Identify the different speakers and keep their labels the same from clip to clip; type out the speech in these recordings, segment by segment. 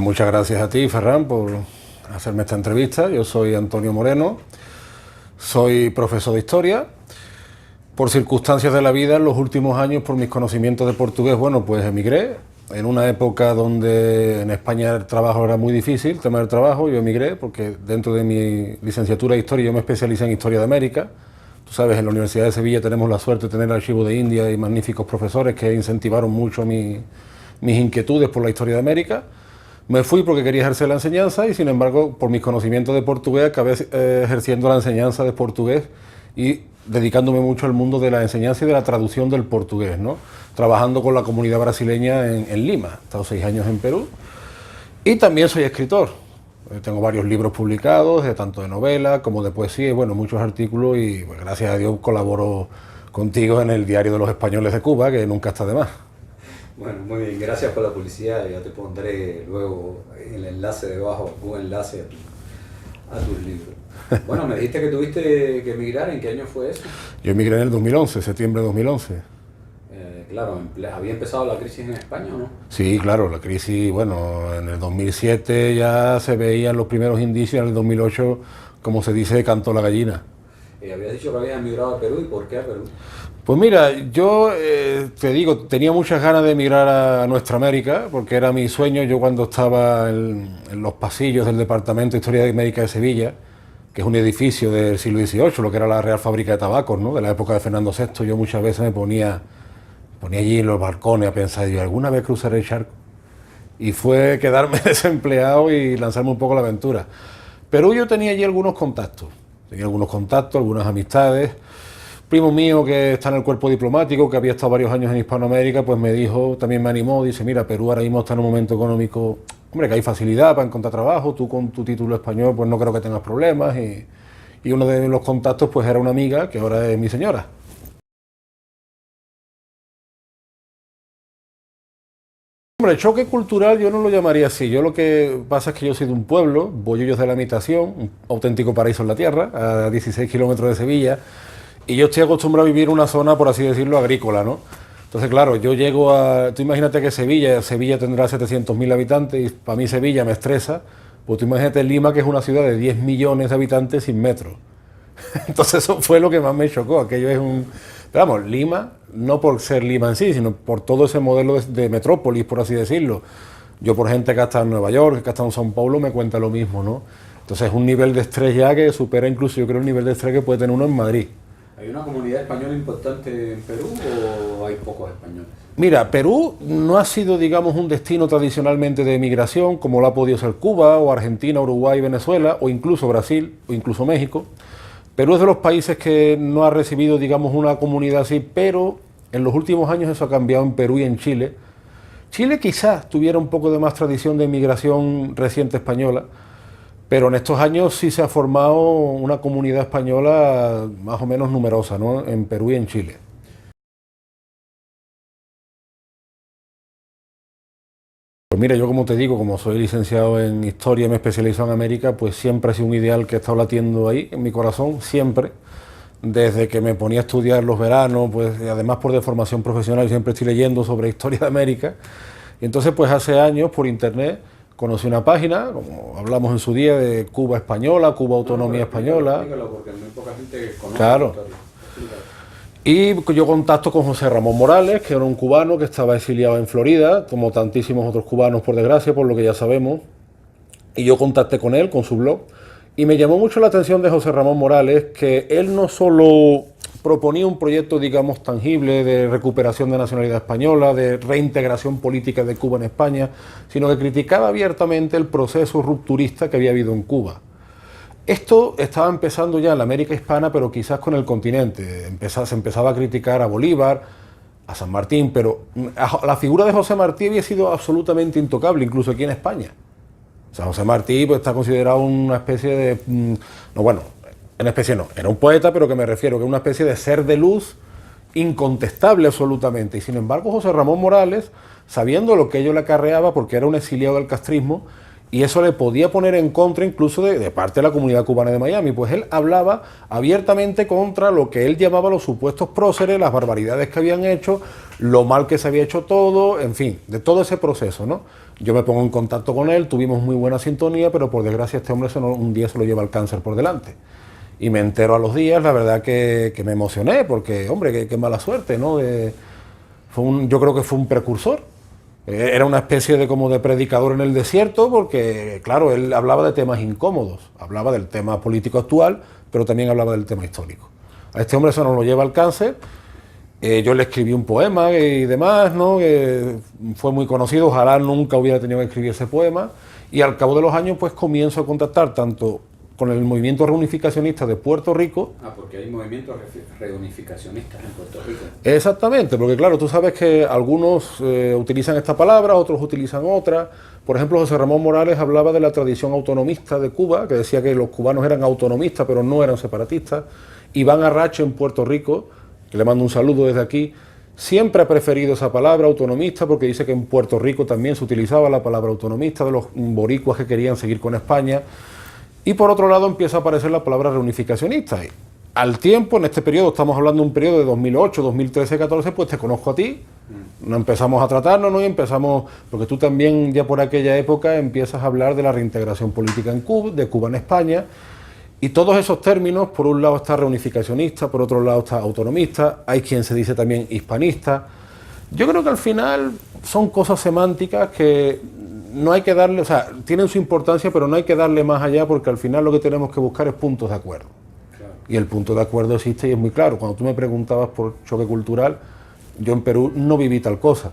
Speaker 1: Muchas gracias a ti, Ferran, por hacerme esta entrevista. Yo soy Antonio Moreno, soy profesor de Historia. Por circunstancias de la vida, en los últimos años, por mis conocimientos de portugués, bueno, pues emigré. En una época donde en España el trabajo era muy difícil, el tema del trabajo, yo emigré porque dentro de mi licenciatura de Historia yo me especialicé en Historia de América. Tú sabes, en la Universidad de Sevilla tenemos la suerte de tener el Archivo de India y magníficos profesores que incentivaron mucho mis inquietudes por la Historia de América. Me fui porque quería ejercer la enseñanza y, sin embargo, por mis conocimientos de portugués, acabé ejerciendo la enseñanza de portugués y dedicándome mucho al mundo de la enseñanza y de la traducción del portugués, ¿no? Trabajando con la comunidad brasileña en Lima. He estado 6 años en Perú y también soy escritor. Tengo varios libros publicados, tanto de novela como de poesía y, bueno, muchos artículos y, pues, gracias a Dios colaboro contigo en el Diario de los Españoles de Cuba, que nunca está de más.
Speaker 2: Bueno, muy bien, gracias por la publicidad. Ya te pondré luego el enlace debajo, un enlace a tus libros. Bueno, me dijiste que tuviste que emigrar. ¿En qué año fue eso?
Speaker 1: Yo emigré en el 2011, septiembre de 2011.
Speaker 2: Claro, ¿había empezado la crisis en España o no?
Speaker 1: Sí, claro, la crisis, bueno, en el 2007 ya se veían los primeros indicios, en el 2008, como se dice, cantó la gallina.
Speaker 2: Habías dicho que habías emigrado a Perú, ¿y por qué a Perú?
Speaker 1: Pues mira, yo te digo, tenía muchas ganas de emigrar a Nuestra América, porque era mi sueño. Yo, cuando estaba en los pasillos del Departamento de Historia de América de Sevilla, que es un edificio del siglo XVIII, lo que era la Real Fábrica de Tabacos, ¿no?, de la época de Fernando VI, yo muchas veces me ponía allí en los balcones a pensar, yo, ¿alguna vez cruzaré el charco? Y fue quedarme desempleado y lanzarme un poco a la aventura. Perú, yo tenía allí algunos contactos, algunas amistades. Primo mío que está en el cuerpo diplomático, que había estado varios años en Hispanoamérica, pues me dijo, también me animó, dice, mira, Perú ahora mismo está en un momento económico, hombre, que hay facilidad para encontrar trabajo, tú con tu título español pues no creo que tengas problemas, y uno de los contactos pues era una amiga que ahora es mi señora. Hombre, el choque cultural yo no lo llamaría así. Yo, lo que pasa es que yo soy de un pueblo, Bollullos de la Imitación, un auténtico paraíso en la tierra, a 16 kilómetros de Sevilla, y yo estoy acostumbrado a vivir en una zona, por así decirlo, agrícola, ¿no? Entonces, claro, yo llego a... Tú imagínate que Sevilla tendrá 700.000 habitantes y para mí Sevilla me estresa. Pues tú imagínate Lima, que es una ciudad de 10 millones de habitantes sin metro. Entonces eso fue lo que más me chocó. Aquello es un... Pero vamos, Lima, no por ser Lima en sí, sino por todo ese modelo de metrópolis, por así decirlo. Yo, por gente que ha estado en Nueva York, que ha estado en São Paulo, me cuenta lo mismo, ¿no? Entonces es un nivel de estrés ya que supera incluso, yo creo, el nivel de estrés que puede tener uno en Madrid.
Speaker 2: ¿Hay una comunidad española importante en Perú o hay pocos españoles?
Speaker 1: Mira, Perú no ha sido, digamos, un destino tradicionalmente de emigración, como lo ha podido ser Cuba, o Argentina, Uruguay, Venezuela, o incluso Brasil, o incluso México. Perú es de los países que no ha recibido, digamos, una comunidad así, pero en los últimos años eso ha cambiado en Perú y en Chile. Chile quizás tuviera un poco de más tradición de emigración reciente española, pero en estos años sí se ha formado una comunidad española más o menos numerosa, ¿no?, en Perú y en Chile. Pues mira, yo, como te digo, como soy licenciado en Historia y me especializo en América, pues siempre ha sido un ideal que he estado latiendo ahí en mi corazón, siempre. Desde que me ponía a estudiar los veranos, pues además por deformación profesional siempre estoy leyendo sobre historia de América. Y entonces, pues hace años, por internet, conocí una página, como hablamos en su día, de Cuba Española, Cuba Autonomía Española.
Speaker 2: Explícalo, porque muy poca gente conoce.
Speaker 1: Claro. Y yo contacto con José Ramón Morales, que era un cubano que estaba exiliado en Florida, como tantísimos otros cubanos, por desgracia, por lo que ya sabemos. Y yo contacté con él, con su blog, y me llamó mucho la atención de José Ramón Morales que él no solo proponía un proyecto, digamos, tangible de recuperación de nacionalidad española, de reintegración política de Cuba en España, sino que criticaba abiertamente el proceso rupturista que había habido en Cuba. Esto estaba empezando ya en la América hispana, pero quizás con el continente. Se empezaba a criticar a Bolívar, a San Martín, pero la figura de José Martí había sido absolutamente intocable, incluso aquí en España. O sea, José Martí pues está considerado una especie de... No, bueno, una especie no, era un poeta, pero que me refiero que una especie de ser de luz incontestable absolutamente. Y sin embargo, José Ramón Morales, sabiendo lo que ello le acarreaba, porque era un exiliado del castrismo, y eso le podía poner en contra incluso de parte de la comunidad cubana de Miami, pues él hablaba abiertamente contra lo que él llamaba los supuestos próceres, las barbaridades que habían hecho, lo mal que se había hecho todo, en fin, de todo ese proceso, ¿no? Yo me pongo en contacto con él, tuvimos muy buena sintonía, pero por desgracia este hombre un día se lo lleva el cáncer por delante. Y me entero a los días, la verdad que me emocioné, porque, hombre, qué mala suerte, ¿no? Yo creo que fue un precursor. Era una especie de como de predicador en el desierto, porque, claro, él hablaba de temas incómodos, hablaba del tema político actual, pero también hablaba del tema histórico. A este hombre se nos lo lleva el cáncer. Yo le escribí un poema y demás, ¿no? Fue muy conocido, ojalá nunca hubiera tenido que escribir ese poema. Y al cabo de los años, pues comienzo a contactar tanto con el movimiento reunificacionista de Puerto Rico.
Speaker 2: Porque hay movimientos reunificacionistas en Puerto Rico.
Speaker 1: Exactamente, porque claro, tú sabes que algunos utilizan esta palabra, otros utilizan otra. Por ejemplo, José Ramón Morales hablaba de la tradición autonomista de Cuba, que decía que los cubanos eran autonomistas, pero no eran separatistas. Iván Arrache en Puerto Rico, que le mando un saludo desde aquí, siempre ha preferido esa palabra autonomista, porque dice que en Puerto Rico también se utilizaba la palabra autonomista de los boricuas que querían seguir con España. Y por otro lado empieza a aparecer la palabra reunificacionista. Y al tiempo, en este periodo, estamos hablando de un periodo de 2008, 2013, 2014, pues te conozco a ti, nos empezamos a tratarnos, ¿no? Y empezamos, porque tú también ya por aquella época empiezas a hablar de la reintegración política en Cuba, de Cuba en España, y todos esos términos, por un lado está reunificacionista, por otro lado está autonomista, hay quien se dice también hispanista. Yo creo que al final son cosas semánticas que no hay que darle, o sea, tienen su importancia, pero no hay que darle más allá, porque al final lo que tenemos que buscar es puntos de acuerdo. Claro. Y el punto de acuerdo existe y es muy claro. Cuando tú me preguntabas por choque cultural, yo en Perú no viví tal cosa.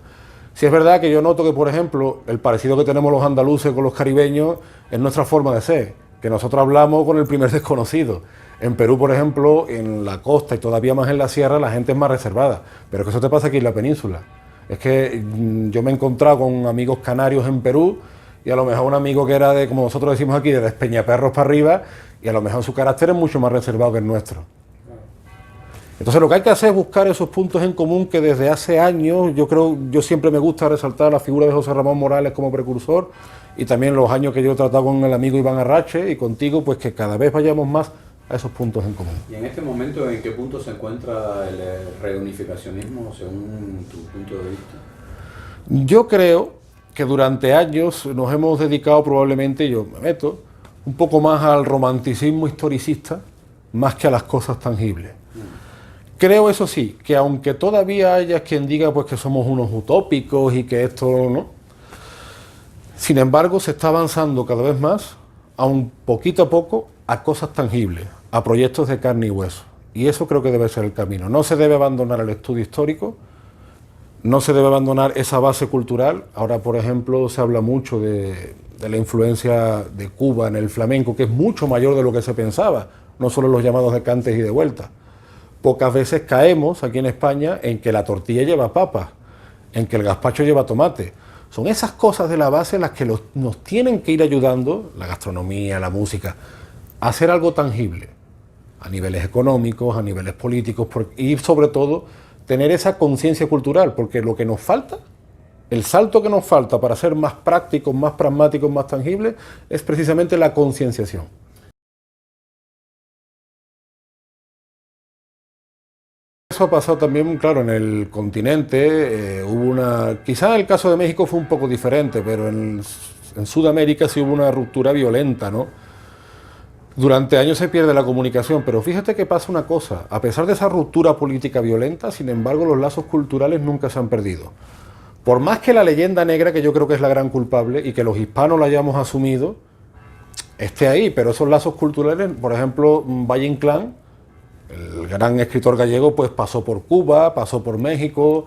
Speaker 1: Sí es verdad que yo noto que, por ejemplo, el parecido que tenemos los andaluces con los caribeños es nuestra forma de ser, que nosotros hablamos con el primer desconocido. En Perú, por ejemplo, en la costa y todavía más en la sierra, la gente es más reservada, pero que eso te pasa aquí en la península. Es que yo me he encontrado con amigos canarios en Perú y a lo mejor un amigo que era de, como nosotros decimos aquí, de Despeñaperros para arriba, y a lo mejor su carácter es mucho más reservado que el nuestro. Entonces lo que hay que hacer es buscar esos puntos en común que desde hace años, yo siempre me gusta resaltar la figura de José Ramón Morales como precursor, y también los años que yo he tratado con el amigo Iván Arrache y contigo, pues que cada vez vayamos más a esos puntos en común.
Speaker 2: ¿Y en este momento en qué punto se encuentra el reunificacionismo según tu punto de vista?
Speaker 1: Yo creo que durante años nos hemos dedicado probablemente, yo me meto, un poco más al romanticismo historicista, más que a las cosas tangibles. Creo, eso sí, que aunque todavía haya quien diga pues que somos unos utópicos y que esto no, sin embargo se está avanzando cada vez más, aun poquito a poco, a cosas tangibles, a proyectos de carne y hueso. Y eso creo que debe ser el camino. No se debe abandonar el estudio histórico, no se debe abandonar esa base cultural. Ahora, por ejemplo, se habla mucho de la influencia de Cuba en el flamenco, que es mucho mayor de lo que se pensaba, no solo los llamados de cantes y de vueltas. Pocas veces caemos aquí en España en que la tortilla lleva papas, en que el gazpacho lleva tomate. Son esas cosas de la base las que nos tienen que ir ayudando, la gastronomía, la música, a hacer algo tangible, a niveles económicos, a niveles políticos, y sobre todo tener esa conciencia cultural, porque lo que nos falta, el salto que nos falta para ser más prácticos, más pragmáticos, más tangibles, es precisamente la concienciación. Eso ha pasado también, claro, en el continente. Quizá el caso de México fue un poco diferente, pero en Sudamérica sí hubo una ruptura violenta, ¿no? Durante años se pierde la comunicación, pero fíjate que pasa una cosa, a pesar de esa ruptura política violenta, sin embargo los lazos culturales nunca se han perdido. Por más que la leyenda negra, que yo creo que es la gran culpable, y que los hispanos la hayamos asumido, esté ahí, pero esos lazos culturales, por ejemplo, Valle Inclán, el gran escritor gallego, pues pasó por Cuba, pasó por México,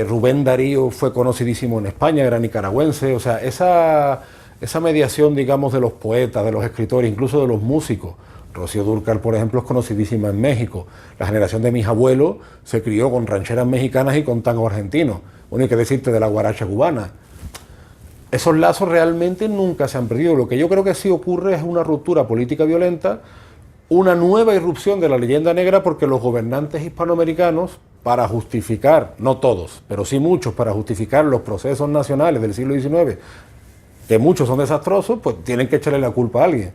Speaker 1: Rubén Darío fue conocidísimo en España, era nicaragüense, o sea, esa mediación, digamos, de los poetas, de los escritores, incluso de los músicos. Rocío Dúrcal, por ejemplo, es conocidísima en México. La generación de mis abuelos se crió con rancheras mexicanas y con tango argentino. Bueno, hay que decirte de la guaracha cubana. Esos lazos realmente nunca se han perdido. Lo que yo creo que sí ocurre es una ruptura política violenta, una nueva irrupción de la leyenda negra, porque los gobernantes hispanoamericanos, para justificar, no todos, pero sí muchos, para justificar los procesos nacionales del siglo XIX, que muchos son desastrosos, pues tienen que echarle la culpa a alguien.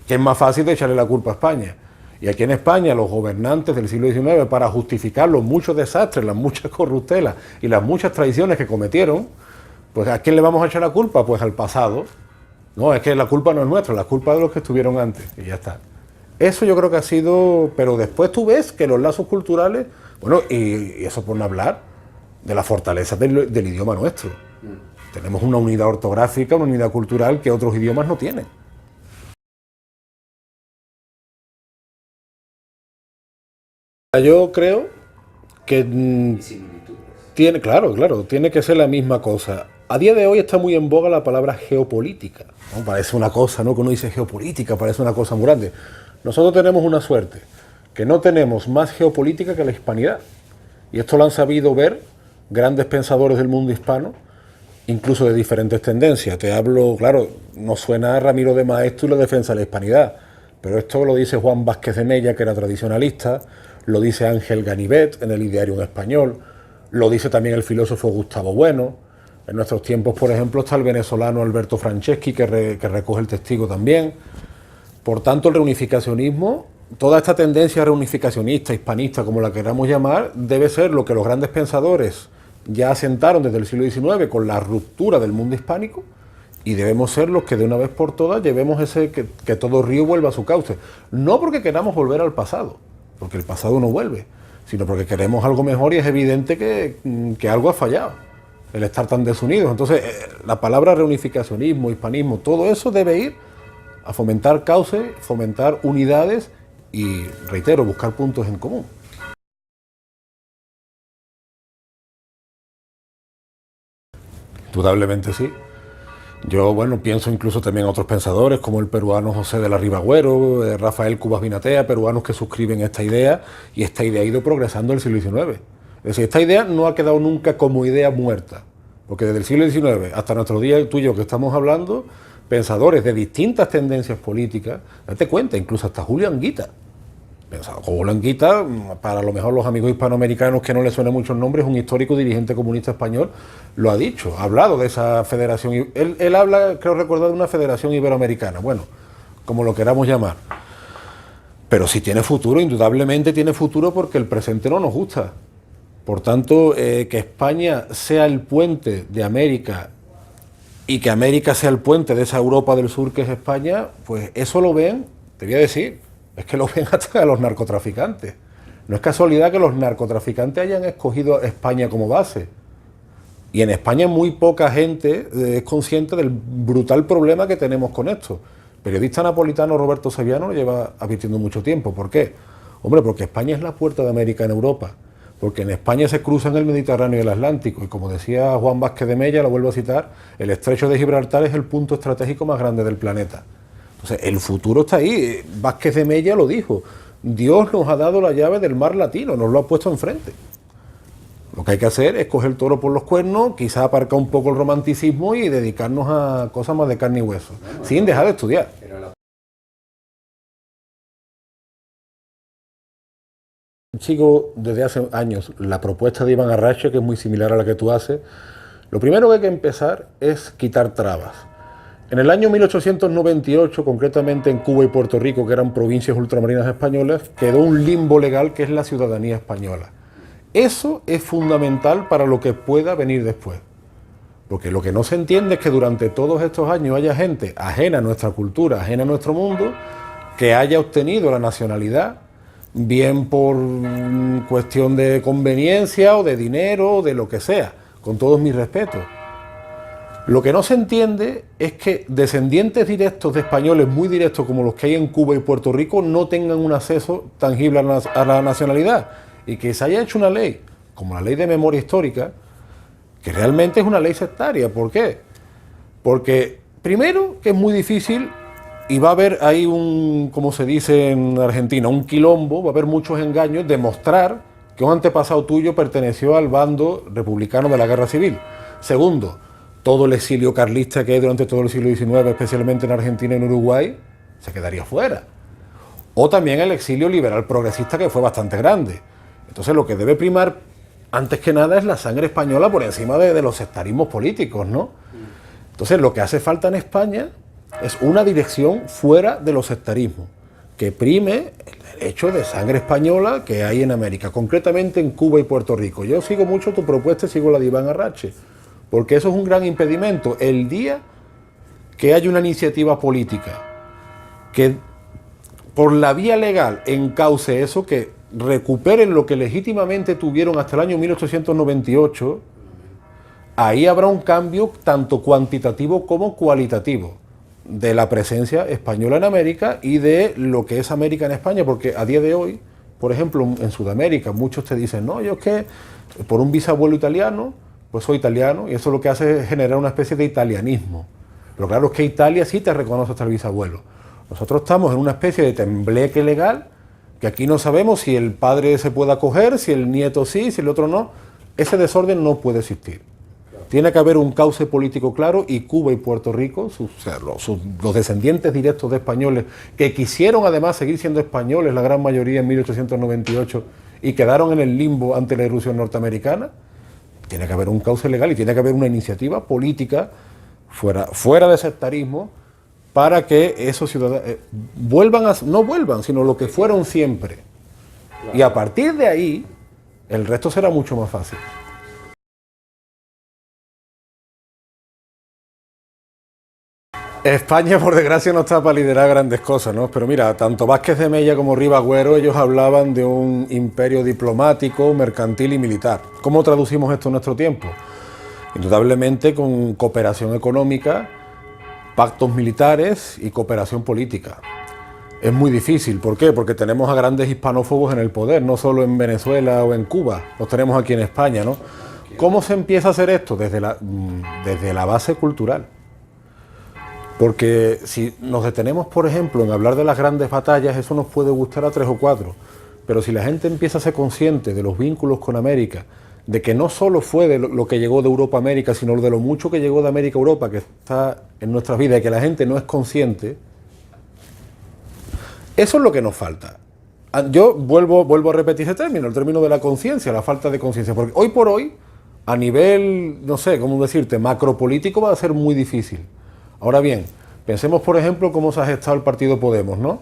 Speaker 1: Que es más fácil de echarle la culpa a España. Y aquí en España los gobernantes del siglo XIX, para justificar los muchos desastres, las muchas corruptelas y las muchas traiciones que cometieron, pues ¿a quién le vamos a echar la culpa? Pues al pasado. No, es que la culpa no es nuestra, la culpa es de los que estuvieron antes, y ya está. Eso yo creo que ha sido... Pero después tú ves que los lazos culturales... Bueno, y eso por no hablar de la fortaleza del idioma nuestro. Tenemos una unidad ortográfica, una unidad cultural que otros idiomas no tienen. Yo creo que tiene, claro, tiene que ser la misma cosa. A día de hoy está muy en boga la palabra geopolítica, ¿no? Parece una cosa, ¿no? Que uno dice geopolítica, parece una cosa muy grande. Nosotros tenemos una suerte, que no tenemos más geopolítica que la hispanidad. Y esto lo han sabido ver grandes pensadores del mundo hispano, incluso de diferentes tendencias. Te hablo, claro, nos suena a Ramiro de Maeztu y la defensa de la hispanidad, pero esto lo dice Juan Vázquez de Mella, que era tradicionalista, lo dice Ángel Ganivet en el Ideario en Español, lo dice también el filósofo Gustavo Bueno. En nuestros tiempos, por ejemplo, está el venezolano Alberto Franceschi, que recoge el testigo también. Por tanto, el reunificacionismo, toda esta tendencia reunificacionista, hispanista, como la queramos llamar, debe ser lo que los grandes pensadores ya asentaron desde el siglo XIX con la ruptura del mundo hispánico, y debemos ser los que de una vez por todas llevemos que todo río vuelva a su cauce. No porque queramos volver al pasado, porque el pasado no vuelve, sino porque queremos algo mejor y es evidente que algo ha fallado, el estar tan desunidos. Entonces, la palabra reunificacionismo, hispanismo, todo eso debe ir a fomentar cauces, fomentar unidades y, reitero, buscar puntos en común. Indudablemente sí. Yo, bueno, pienso incluso también en otros pensadores, como el peruano José de la Ribagüero, Rafael Cubas Vinatea, peruanos que suscriben esta idea, y esta idea ha ido progresando en el siglo XIX. Es decir, esta idea no ha quedado nunca como idea muerta, porque desde el siglo XIX hasta nuestro día, tú y yo que estamos hablando, pensadores de distintas tendencias políticas, date cuenta, incluso hasta Julio Anguita. Julio Anguita, para lo mejor los amigos hispanoamericanos que no les suena mucho el nombre, es un histórico dirigente comunista español, lo ha dicho, ha hablado de esa federación. Él habla, creo recordar, de una federación iberoamericana, bueno, como lo queramos llamar. Pero si tiene futuro, indudablemente tiene futuro, porque el presente no nos gusta. Por tanto, que España sea el puente de América y que América sea el puente de esa Europa del Sur que es España, pues eso lo ven, te voy a decir, es que lo ven hasta los narcotraficantes. No es casualidad que los narcotraficantes hayan escogido España como base. Y en España muy poca gente es consciente del brutal problema que tenemos con esto. El periodista napolitano Roberto Saviano lo lleva advirtiendo mucho tiempo. ¿Por qué? Hombre, porque España es la puerta de América en Europa. Porque en España se cruzan el Mediterráneo y el Atlántico. Y como decía Juan Vázquez de Mella, lo vuelvo a citar, el estrecho de Gibraltar es el punto estratégico más grande del planeta. Entonces, el futuro está ahí. Vázquez de Mella lo dijo. Dios nos ha dado la llave del mar latino, nos lo ha puesto enfrente. Lo que hay que hacer es coger el toro por los cuernos, quizás aparcar un poco el romanticismo y dedicarnos a cosas más de carne y hueso, sin dejar de estudiar. Sigo desde hace años la propuesta de Iván Arrache, que es muy similar a la que tú haces. Lo primero que hay que empezar es quitar trabas. En el año 1898, concretamente en Cuba y Puerto Rico, que eran provincias ultramarinas españolas, quedó un limbo legal que es la ciudadanía española. Eso es fundamental para lo que pueda venir después. Porque lo que no se entiende es que durante todos estos años haya gente ajena a nuestra cultura, ajena a nuestro mundo, que haya obtenido la nacionalidad, bien por cuestión de conveniencia o de dinero o de lo que sea, con todos mis respetos. Lo que no se entiende es que descendientes directos de españoles muy directos como los que hay en Cuba y Puerto Rico no tengan un acceso tangible a la nacionalidad, y que se haya hecho una ley, como la ley de memoria histórica, que realmente es una ley sectaria. ¿Por qué? Porque primero que es muy difícil y va a haber ahí como se dice en Argentina, un quilombo, va a haber muchos engaños, demostrar que un antepasado tuyo perteneció al bando republicano de la Guerra Civil. Segundo, todo el exilio carlista que hay durante todo el siglo XIX, especialmente en Argentina y en Uruguay, se quedaría fuera. O también el exilio liberal progresista, que fue bastante grande. Entonces lo que debe primar, antes que nada, es la sangre española por encima de los sectarismos políticos, ¿no? Entonces, lo que hace falta en España es una dirección fuera de los sectarismos, que prime el derecho de sangre española que hay en América, concretamente en Cuba y Puerto Rico. Yo sigo mucho tu propuesta y sigo la de Iván Arrache, porque eso es un gran impedimento. El día que haya una iniciativa política que por la vía legal encauce eso, que recuperen lo que legítimamente tuvieron hasta el año 1898, ahí habrá un cambio tanto cuantitativo como cualitativo de la presencia española en América y de lo que es América en España, porque a día de hoy, por ejemplo, en Sudamérica, muchos te dicen, no, yo es que por un bisabuelo italiano, pues soy italiano, y eso lo que hace es generar una especie de italianismo. Pero claro, es que Italia sí te reconoce hasta el bisabuelo. Nosotros estamos en una especie de tembleque legal, que aquí no sabemos si el padre se puede acoger, si el nieto sí, si el otro no. Ese desorden no puede existir. Tiene que haber un cauce político claro, y Cuba y Puerto Rico, los descendientes directos de españoles, que quisieron además seguir siendo españoles, la gran mayoría en 1898, y quedaron en el limbo ante la irrupción norteamericana, tiene que haber un cauce legal y tiene que haber una iniciativa política fuera de sectarismo para que esos ciudadanos no vuelvan, sino lo que fueron siempre. Y a partir de ahí, el resto será mucho más fácil. España, por desgracia, no está para liderar grandes cosas, ¿no? Pero mira, tanto Vázquez de Mella como Rivagüero, ellos hablaban de un imperio diplomático, mercantil y militar. ¿Cómo traducimos esto en nuestro tiempo? Indudablemente con cooperación económica, pactos militares y cooperación política. Es muy difícil, ¿por qué? Porque tenemos a grandes hispanófobos en el poder, no solo en Venezuela o en Cuba, los tenemos aquí en España, ¿no? ¿Cómo se empieza a hacer esto? Desde la base cultural. Porque si nos detenemos, por ejemplo, en hablar de las grandes batallas, eso nos puede gustar a 3 o 4. Pero si la gente empieza a ser consciente de los vínculos con América, de que no solo fue de lo que llegó de Europa a América, sino de lo mucho que llegó de América a Europa, que está en nuestras vidas y que la gente no es consciente, eso es lo que nos falta. Yo vuelvo a repetir ese término, el término de la conciencia, la falta de conciencia. Porque hoy por hoy, a nivel, no sé, cómo decirte, macropolítico va a ser muy difícil. Ahora bien, pensemos por ejemplo cómo se ha gestado el partido Podemos, ¿no?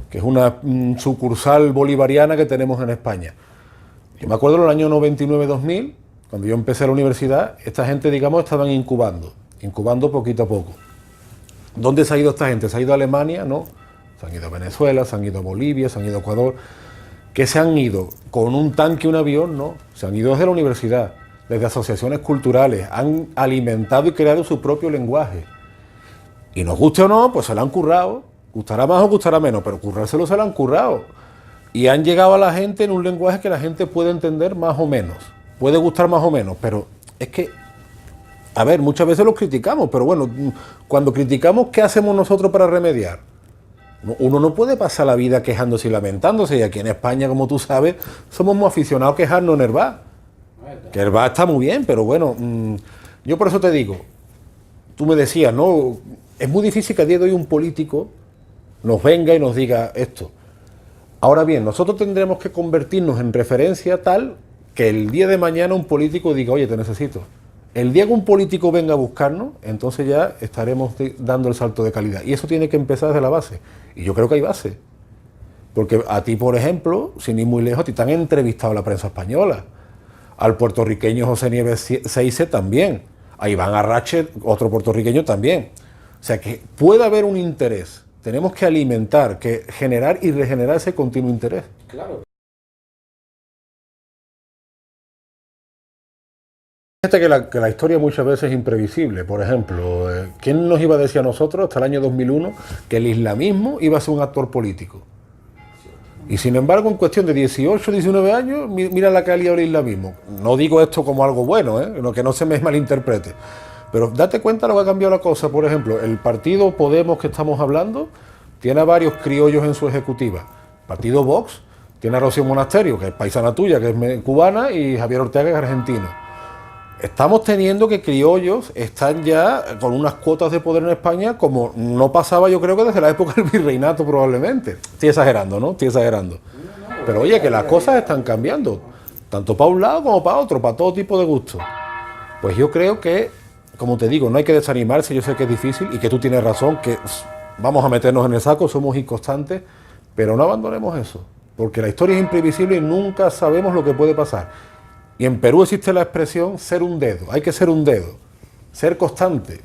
Speaker 1: Que es una sucursal bolivariana que tenemos en España. Yo me acuerdo en el año 99-2000, cuando yo empecé la universidad, esta gente, digamos, estaban incubando poquito a poco. ¿Dónde se ha ido esta gente? ¿Se ha ido a Alemania? No. Se han ido a Venezuela, se han ido a Bolivia, se han ido a Ecuador. ¿Qué se han ido? ¿Con un tanque y un avión? No. Se han ido desde la universidad, desde asociaciones culturales, han alimentado y creado su propio lenguaje. Y nos guste o no, pues se la han currado, gustará más o gustará menos, pero currárselo se la han currado. Y han llegado a la gente en un lenguaje que la gente puede entender más o menos, puede gustar más o menos, pero es que, a ver, muchas veces los criticamos, pero bueno, cuando criticamos, ¿qué hacemos nosotros para remediar? Uno no puede pasar la vida quejándose y lamentándose, y aquí en España, como tú sabes, somos muy aficionados a quejarnos en Hervás. Que Hervás está muy bien, pero bueno, yo por eso te digo, tú me decías, ¿no? Es muy difícil que a día de hoy un político nos venga y nos diga esto. Ahora bien, nosotros tendremos que convertirnos en referencia tal que el día de mañana un político diga, oye, te necesito. El día que un político venga a buscarnos, entonces ya estaremos dando el salto de calidad. Y eso tiene que empezar desde la base. Y yo creo que hay base. Porque a ti, por ejemplo, sin ir muy lejos, a ti te han entrevistado la prensa española. Al puertorriqueño José Nieves Seize también. A Iván Arrache, otro puertorriqueño también. O sea que puede haber un interés. Tenemos que alimentar, que generar y regenerar ese continuo interés.
Speaker 2: Claro.
Speaker 1: Fíjate que la historia muchas veces es imprevisible. Por ejemplo, ¿quién nos iba a decir a nosotros hasta el año 2001 que el islamismo iba a ser un actor político? Y sin embargo, en cuestión de 18, 19 años, mira la calidad del islamismo. No digo esto como algo bueno, que no se me malinterprete. Pero date cuenta lo que ha cambiado la cosa. Por ejemplo, el partido Podemos que estamos hablando tiene a varios criollos en su ejecutiva. El partido Vox tiene a Rocío Monasterio, que es paisana tuya, que es cubana, y Javier Ortega, que es argentino. Estamos teniendo que criollos están ya con unas cuotas de poder en España como no pasaba, yo creo que desde la época del virreinato probablemente. Estoy exagerando, ¿no? Estoy exagerando. Pero oye, que las cosas están cambiando, tanto para un lado como para otro, para todo tipo de gustos. Pues yo creo que como te digo, no hay que desanimarse, yo sé que es difícil y que tú tienes razón, que vamos a meternos en el saco, somos inconstantes, pero no abandonemos eso, porque la historia es imprevisible y nunca sabemos lo que puede pasar. Y en Perú existe la expresión ser un dedo, hay que ser un dedo, ser constante.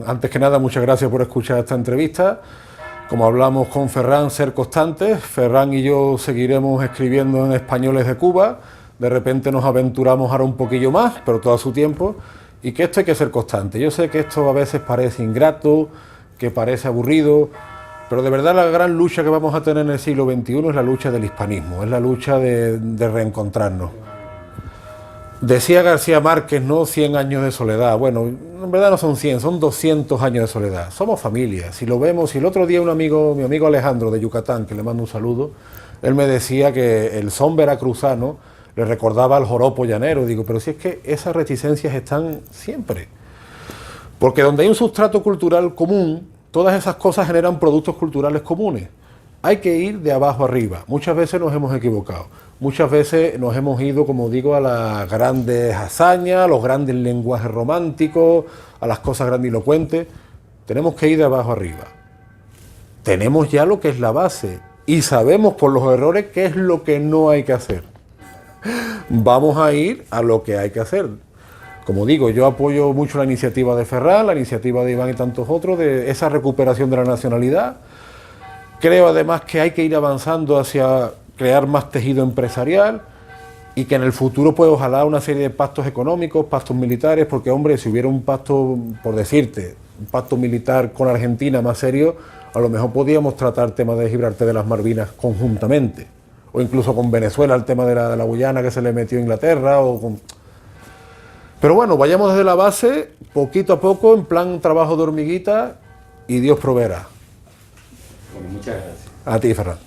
Speaker 1: Antes que nada, muchas gracias por escuchar esta entrevista. Como hablamos con Ferran, ser constantes. Ferran y yo seguiremos escribiendo en Españoles de Cuba. De repente nos aventuramos ahora un poquillo más, pero todo a su tiempo. Y que esto hay que ser constante. Yo sé que esto a veces parece ingrato, que parece aburrido, pero de verdad la gran lucha que vamos a tener en el siglo XXI es la lucha del hispanismo, es la lucha de reencontrarnos. Decía García Márquez, ¿no? 100 años de soledad. Bueno, en verdad no son 100, son 200 años de soledad. Somos familia. Si lo vemos, si el otro día mi amigo Alejandro de Yucatán, que le mando un saludo, él me decía que el son veracruzano le recordaba al joropo llanero. Digo, pero si es que esas reticencias están siempre. Porque donde hay un sustrato cultural común, todas esas cosas generan productos culturales comunes. Hay que ir de abajo arriba. Muchas veces nos hemos equivocado. Muchas veces nos hemos ido, como digo, a las grandes hazañas, a los grandes lenguajes románticos, a las cosas grandilocuentes. Tenemos que ir de abajo arriba. Tenemos ya lo que es la base y sabemos por los errores qué es lo que no hay que hacer. Vamos a ir a lo que hay que hacer. Como digo, yo apoyo mucho la iniciativa de Ferran, la iniciativa de Iván y tantos otros, de esa recuperación de la nacionalidad. Creo además que hay que ir avanzando hacia crear más tejido empresarial y que en el futuro pues ojalá una serie de pactos económicos, pactos militares, porque hombre, si hubiera un pacto, por decirte, un pacto militar con Argentina más serio, a lo mejor podíamos tratar temas de Gibraltar, de las Malvinas conjuntamente, o incluso con Venezuela, el tema de la Guyana que se le metió a Inglaterra, o con... Pero bueno, vayamos desde la base, poquito a poco, en plan trabajo de hormiguita, y Dios proveerá.
Speaker 2: Bueno, muchas gracias.
Speaker 1: A ti, Ferran.